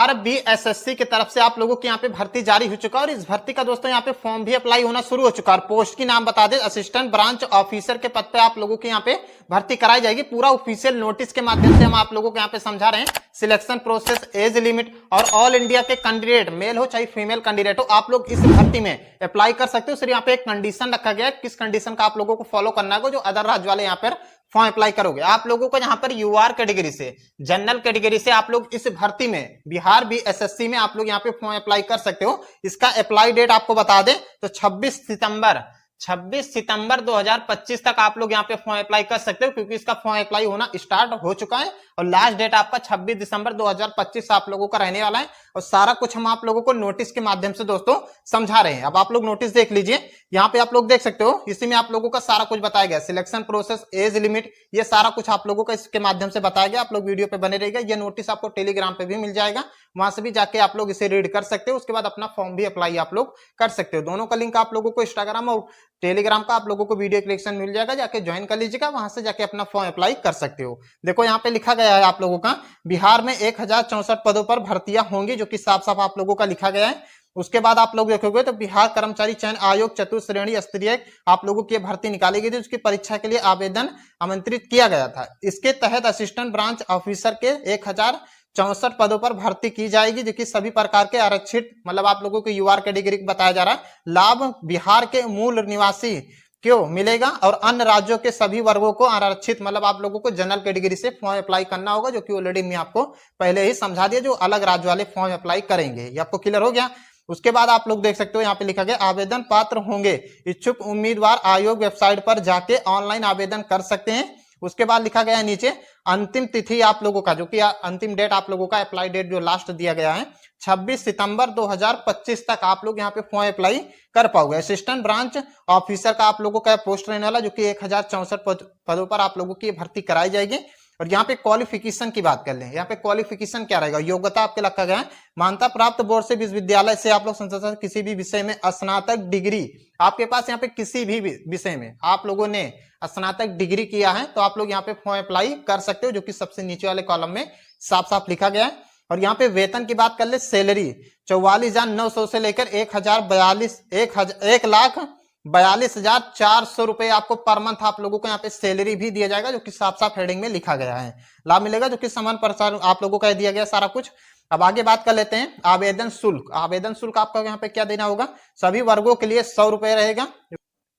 और बीएसएससी की तरफ से आप लोगों की यहाँ पे भर्ती जारी हो चुका है और इस भर्ती का दोस्तों यहाँ पे फॉर्म भी अप्लाई होना शुरू हो चुका है। और पोस्ट की नाम बता दें, असिस्टेंट ब्रांच ऑफिसर के पद पे आप लोगों की यहाँ पे भर्ती कराई जाएगी। पूरा ऑफिशियल नोटिस के माध्यम से हम आप लोगों को यहाँ पे समझा रहे हैं। सिलेक्शन प्रोसेस, एज लिमिट और ऑल इंडिया के कैंडिडेट, मेल हो चाहे फीमेल कैंडिडेट हो, आप लोग इस भर्ती में अप्लाई कर सकते हो। सिर्फ यहाँ पे एक कंडीशन रखा गया है, किस कंडीशन का आप लोगों को फॉलो करना है, जो अदर राज्य वाले यहाँ पर फॉर्म अप्लाई करोगे। आप लोगों को यहाँ पर यूआर कैटेगरी से, जनरल कैटेगरी से आप लोग इस भर्ती में बिहार बीएसएससी में आप लोग यहाँ पे फॉर्म अप्लाई कर सकते हो। इसका अप्लाई डेट आपको बता दें तो 26 सितंबर 2025 तक आप लोग यहाँ पे फॉर्म अप्लाई कर सकते हो, क्योंकि इसका फॉर्म अप्लाई होना स्टार्ट हो चुका है और लास्ट डेट आपका 26 दिसंबर 2025 आप लोगों का रहने वाला है। और सारा कुछ हम आप लोगों को नोटिस के माध्यम से दोस्तों समझा रहे हैं। अब आप लोग नोटिस देख लीजिए, यहाँ पे आप लोग देख सकते हो, इसी में आप लोगों का सारा कुछ बताया गया, सिलेक्शन प्रोसेस, एज लिमिट, ये सारा कुछ आप लोगों का इसके माध्यम से बताया गया। आप लोग वीडियो पे बने रहिएगा। ये नोटिस आपको टेलीग्राम पे भी मिल जाएगा, वहां से भी जाके आप लोग इसे रीड कर सकते हो। उसके बाद अपना फॉर्म भी अप्लाई आप लोग कर सकते हो। दोनों का लिंक आप लोगों को इंस्टाग्राम और टेलीग्राम का आप लोगों को वीडियो कलेक्शन मिल जाएगा, जाके ज्वाइन कर लीजिएगा, वहां से जाके अपना फॉर्म अप्लाई कर सकते हो। देखो यहाँ पे लिखा गया है आप लोगों का, बिहार में 1064 पदों पर भर्तियां होंगी, जो कि साफ साफ आप लोगों का लिखा गया है। उसके बाद आप लोग देखोगे तो बिहार कर्मचारी चयन आयोग चतुर्श्रेणी स्तरीय आप लोगों की भर्ती निकाली गई थी, उसकी परीक्षा के लिए आवेदन आमंत्रित किया गया था। इसके तहत असिस्टेंट ब्रांच ऑफिसर के 1064 पदों पर भर्ती की जाएगी, जो कि सभी प्रकार के आरक्षित, मतलब आप लोगों को यूआर कैटेगरी बताया जा रहा है। लाभ बिहार के मूल निवासी क्यों मिलेगा और अन्य राज्यों के सभी वर्गों को आरक्षित, मतलब आप लोगों को जनरल कैटेगरी से फॉर्म अप्लाई करना होगा, जो कि ऑलरेडी मैं आपको पहले ही समझा दिया, जो अलग राज्य वाले फॉर्म अप्लाई करेंगे। ये आपको क्लियर हो गया। उसके बाद आप लोग देख सकते हो, यहाँ पे लिखा गया आवेदन पात्र होंगे इच्छुक उम्मीदवार आयोग वेबसाइट पर जाके ऑनलाइन आवेदन कर सकते हैं। उसके बाद लिखा गया है नीचे अंतिम तिथि आप लोगों का, जो कि अंतिम डेट आप लोगों का अप्लाई डेट जो लास्ट दिया गया है 26 सितंबर 2025 तक आप लोग यहाँ पे फॉर्म अप्लाई कर पाओगे। असिस्टेंट ब्रांच ऑफिसर का आप लोगों का पोस्ट रहने वाला, जो कि 1064 पदों पर आप लोगों की भर्ती कराई जाएगी। और यहाँ पे क्वालिफिकेशन की बात कर लें, यहाँ पे क्वालिफिकेशन क्या रहेगा, योग्यता आपके रखा गया है, मान्यता प्राप्त बोर्ड से विश्वविद्यालय से आप लोग संस्थान किसी भी विषय में स्नातक डिग्री आपके पास, यहाँ पे किसी भी विषय में आप लोगों ने स्नातक डिग्री किया है तो आप लोग यहाँ पे फॉर्म अप्लाई कर सकते हो, जो कि सबसे नीचे वाले कॉलम में साफ साफ लिखा गया है। और यहाँ पे वेतन की बात कर ले, सैलरी 44,900 से लेकर 1,42,400 रुपए आपको पर मंथ आप लोगों को यहाँ पे सैलरी भी दिया जाएगा, जो कि साफ साफ हेडिंग में लिखा गया है। लाभ मिलेगा, जो कि समान प्रसार आप लोगों का दिया गया सारा कुछ। अब आगे बात कर लेते हैं आवेदन शुल्क। आवेदन शुल्क आपका यहाँ पे क्या देना होगा, सभी वर्गों के लिए 100 रुपए रहेगा,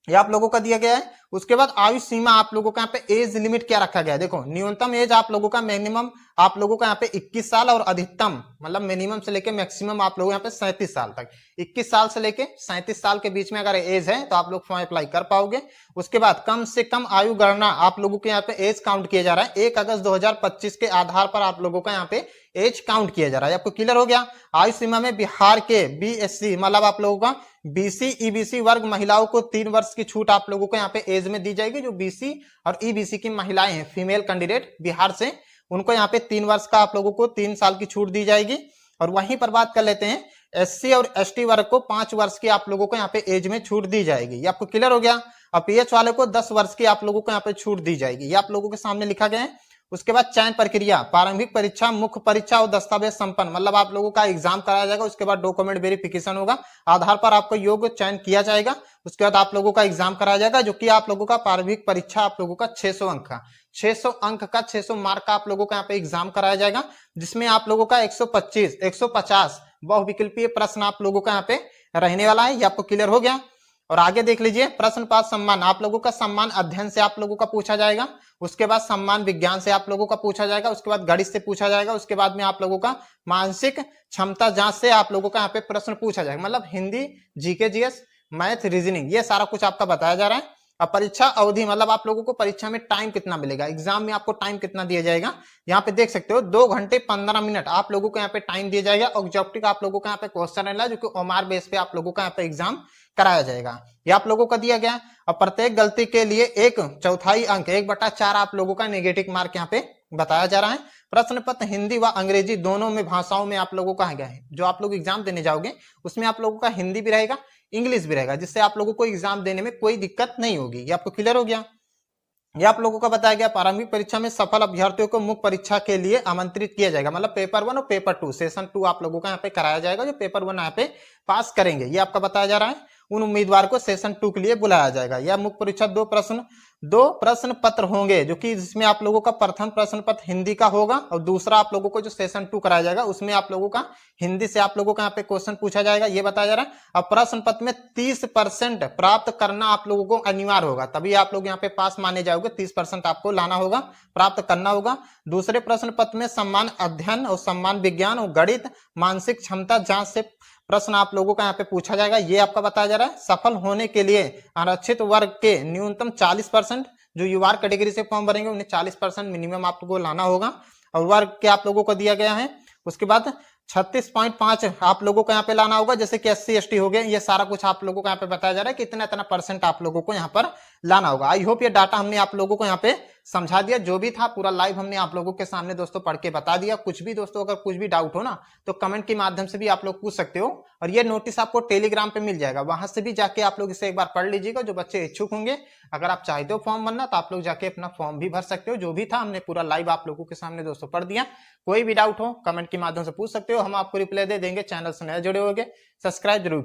ये आप लोगों का दिया गया है। उसके बाद आयु सीमा आप लोगों का यहाँ पे एज लिमिट क्या रखा गया है, देखो न्यूनतम एज आप लोगों का, मिनिमम आप लोगों का यहाँ पे 21 साल और अधिकतम मतलब मिनिमम से लेके मैक्सिमम आप लोग यहाँ पे 37 साल तक, 21 साल से लेके 37 साल के बीच में अगर एज है तो आप लोग फॉर्म अप्लाई कर पाओगे। उसके बाद कम से कम आयु गणना आप लोगों के यहाँ पे एज काउंट किया जा रहा है 1 अगस्त 2025 के आधार पर आप लोगों का यहाँ पे एज काउंट किया जा रहा है। आपको क्लियर हो गया। आयु सीमा में बिहार के बीएससी मतलब आप लोगों का बीसी ईबीसी वर्ग महिलाओं को 3 वर्ष की छूट आप लोगों को यहाँ पे एज में दी जाएगी। जो बीसी और ईबीसी की महिलाएं हैं, फीमेल कैंडिडेट बिहार से, उनको यहाँ पे 3 वर्ष का आप लोगों को 3 साल की छूट दी जाएगी। और वहीं पर बात कर लेते हैं एससी और एसटी वर्ग को 5 वर्ष की आप लोगों को यहाँ पे एज में छूट दी जाएगी। ये आपको क्लियर हो गया। और पीएच वाले को 10 वर्ष की आप लोगों को यहाँ पे छूट दी जाएगी, ये आप लोगों के सामने लिखा गया है। उसके बाद चयन प्रक्रिया, प्रारंभिक परीक्षा, मुख्य परीक्षा और दस्तावेज संपन्न, मतलब आप लोगों का एग्जाम कराया जाएगा। उसके बाद डॉक्यूमेंट वेरिफिकेशन होगा, आधार पर आपको योग्य चयन किया जाएगा। उसके बाद आप लोगों का एग्जाम कराया जाएगा, जो कि आप लोगों का प्रारंभिक परीक्षा आप लोगों का 600 अंक का 600 मार्क का आप लोगों का यहाँ पे एग्जाम कराया जाएगा, जिसमें आप लोगों का 150 बहुविकल्पीय प्रश्न आप लोगों का यहाँ पे रहने वाला है। ये आपको क्लियर हो गया। और आगे देख लीजिए प्रश्न पाठ सम्मान, आप लोगों का सम्मान अध्ययन से आप लोगों का पूछा जाएगा। उसके बाद सम्मान विज्ञान से आप लोगों का पूछा जाएगा। उसके बाद गणित से पूछा जाएगा। उसके बाद में आप लोगों का मानसिक क्षमता जांच से आप लोगों का यहाँ पे प्रश्न पूछा जाएगा, मतलब Hindi, GK GS, math, reasoning, ये सारा कुछ आपका बताया जा रहा है। अब परीक्षा अवधि, मतलब आप लोगों को परीक्षा में टाइम कितना मिलेगा, एग्जाम में आपको टाइम कितना दिया जाएगा, यहाँ पे देख सकते हो 2 घंटे 15 मिनट आप लोगों को यहाँ पे टाइम दिया जाएगा। ऑब्जेक्टिव आप लोगों का यहाँ पे क्वेश्चन है, जो कि ओमार बेस पे आप लोगों का यहाँ पे एग्जाम कराया जाएगा, ये आप लोगों का दिया गया। और प्रत्येक गलती के लिए 1/4 अंक 1/4 आप लोगों का नेगेटिव मार्क यहाँ पे बताया जा रहा है। प्रश्न पत्र हिंदी व अंग्रेजी दोनों में भाषाओं में आप लोगों का है, जो आप लोग एग्जाम देने जाओगे उसमें आप लोगों का हिंदी भी रहेगा, इंग्लिश भी रहेगा, जिससे आप लोगों को एग्जाम देने में कोई दिक्कत नहीं होगी। ये आपको क्लियर हो गया। ये आप लोगों को बताया गया प्रारंभिक परीक्षा में सफल अभ्यर्थियों को मुख्य परीक्षा के लिए आमंत्रित किया जाएगा, मतलब पेपर 1 और पेपर 2 सेशन 2 आप लोगों का यहाँ पे कराया जाएगा। जो पेपर 1 यहाँ पे पास करेंगे, ये आपका बताया जा रहा है, उन उम्मीदवार को सेशन 2 के लिए बुलाया जाएगा। यह मुख्य परीक्षा दो प्रश्न पत्र होंगे, जो कि जिसमें आप लोगों का प्रथम प्रश्न पत्र हिंदी का होगा और दूसरा आप लोगों को जो सेशन 2 कराया जाएगा उसमें आप लोगों का हिंदी से आप लोगों का यहाँ पे क्वेश्चन पूछा जाएगा, ये बताया जा रहा है। अब प्रश्न पत्र में 30% प्राप्त करना आप लोगों को अनिवार्य होगा, तभी आप लोग यहाँ पे पास माने जाओगे। 30% आपको लाना होगा, प्राप्त करना होगा। दूसरे प्रश्न पत्र में सम्मान अध्ययन और सम्मान विज्ञान और गणित मानसिक क्षमता जांच से प्रश्न आप लोगों का यहाँ पे पूछा जाएगा, ये आपका बताया जा रहा है। सफल होने के लिए आरक्षित वर्ग के न्यूनतम 40%, जो युवा कैटेगरी से फॉर्म भरेंगे उन्हें 40% मिनिमम आप लोगों को लाना होगा, और वर्ग के आप लोगों को दिया गया है। उसके बाद 36.5 आप लोगों को यहाँ पे लाना होगा, जैसे कि SC ST हो गए, ये सारा कुछ आप लोगों को यहाँ पे बताया जा रहा है कि इतना इतना % आप लोगों को यहाँ पर लाना होगा। आई होप ये डाटा हमने आप लोगों को यहाँ पे समझा दिया, जो भी था पूरा लाइव हमने आप लोगों के सामने दोस्तों पढ़ के बता दिया। कुछ भी दोस्तों अगर कुछ भी डाउट हो ना तो कमेंट के माध्यम से भी आप लोग पूछ सकते हो, और ये नोटिस आपको टेलीग्राम पे मिल जाएगा, वहां से भी जाके आप लोग इसे एक बार पढ़ लीजिएगा। जो बच्चे इच्छुक होंगे, अगर आप चाहते हो फॉर्म भरना तो आप लोग जाके अपना फॉर्म भी भर सकते हो। जो भी था हमने पूरा लाइव आप लोगों के सामने दोस्तों पढ़ दिया। कोई भी डाउट हो कमेंट के माध्यम से पूछ सकते हो, हम आपको रिप्लाई दे देंगे। चैनल से नए जुड़े होगे, सब्सक्राइब जरूर।